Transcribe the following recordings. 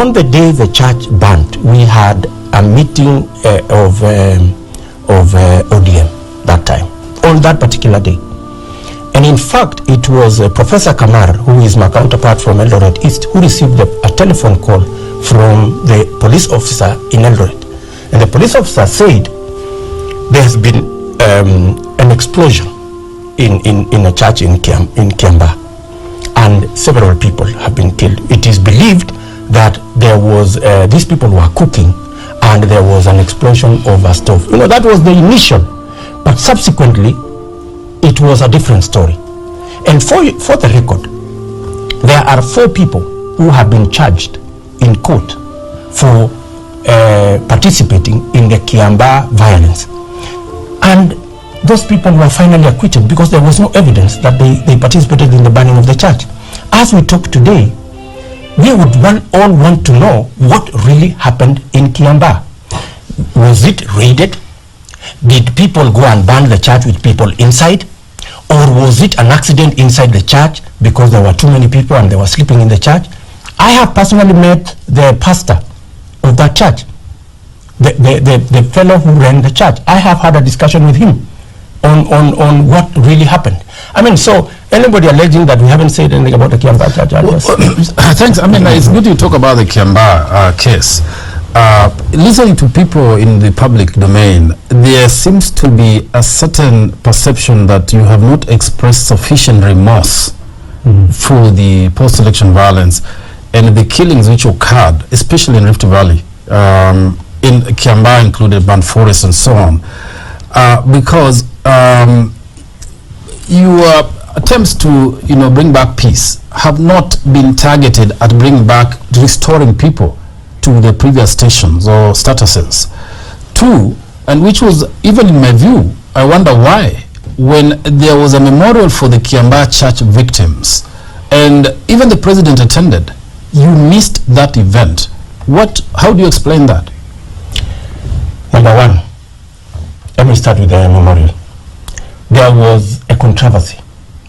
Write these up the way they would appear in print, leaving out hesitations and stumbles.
on the day the church burnt, we had a meeting of ODM that time, on that particular day. And in fact, it was Professor Kamar, who is my counterpart from Eldoret East, who received a telephone call from the police officer in Eldoret. And the police officer said there has been an explosion in a church in Kiambaa, and several people have been killed. It is believed that there was, these people were cooking, and there was an explosion of a stove. You know, that was the initial, but subsequently, it was a different story. And for the record, there are 4 people who have been charged in court for participating in the Kiambaa violence. And those people were finally acquitted because there was no evidence that they participated in the burning of the church. As we talk today, we would all want to know what really happened in Kiambaa. Was it raided? Did people go and burn the church with people inside? Or was it an accident inside the church because there were too many people and they were sleeping in the church? I have personally met the pastor of that church, the fellow who ran the church. I have had a discussion with him on what really happened. I mean, so anybody alleging that we haven't said anything about the Kiambaa church, thanks. I mean, it's good you talk about the Kiambaa case. Listening to people in the public domain, there seems to be a certain perception that you have not expressed sufficient remorse for the post-election violence and the killings which occurred, especially in Rift Valley, in Kiambaa included, Ban Forest and so on, because your attempts to bring back peace have not been targeted at bringing back, restoring people to the previous stations or statuses. 2, and which was, even in my view, I wonder why, when there was a memorial for the Kiambaa church victims, and even the president attended, you missed that event. How do you explain that? Number 1, let me start with the memorial. There was a controversy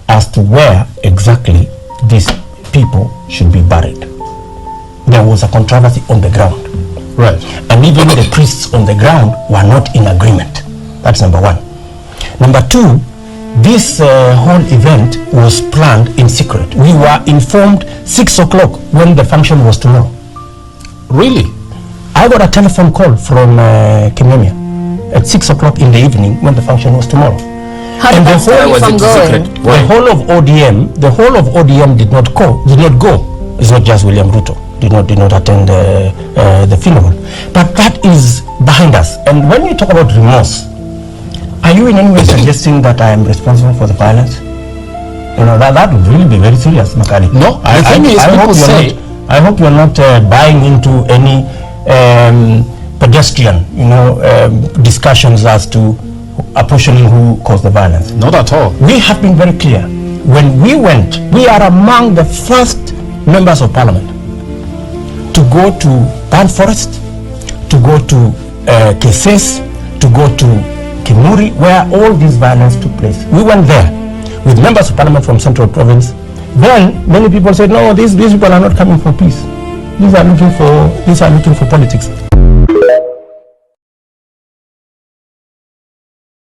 as to where exactly these people should be buried. There was a controversy on the ground. Right. And even the priests on the ground were not in agreement. That's number 1. Number 2, this whole event was planned in secret. We were informed 6 o'clock when the function was tomorrow. Really? I got a telephone call from Kiambaa at 6 o'clock in the evening when the function was tomorrow. And the whole of ODM did not go. It's not just William Ruto did not attend the funeral, but that is behind us. And when you talk about remorse, are you in any way suggesting that I am responsible for the violence? That would really be very serious, Makari. No, I hope you're not buying into any pedestrian discussions as to apportioning who caused the violence. Not at all. We have been very clear. When we went, we are among the first members of parliament to go to Ban Forest, to go to Keses, to go to Kimuri, where all this violence took place. We went there with members of parliament from Central Province. Then many people said, no, these people are not coming for peace. These are looking for politics.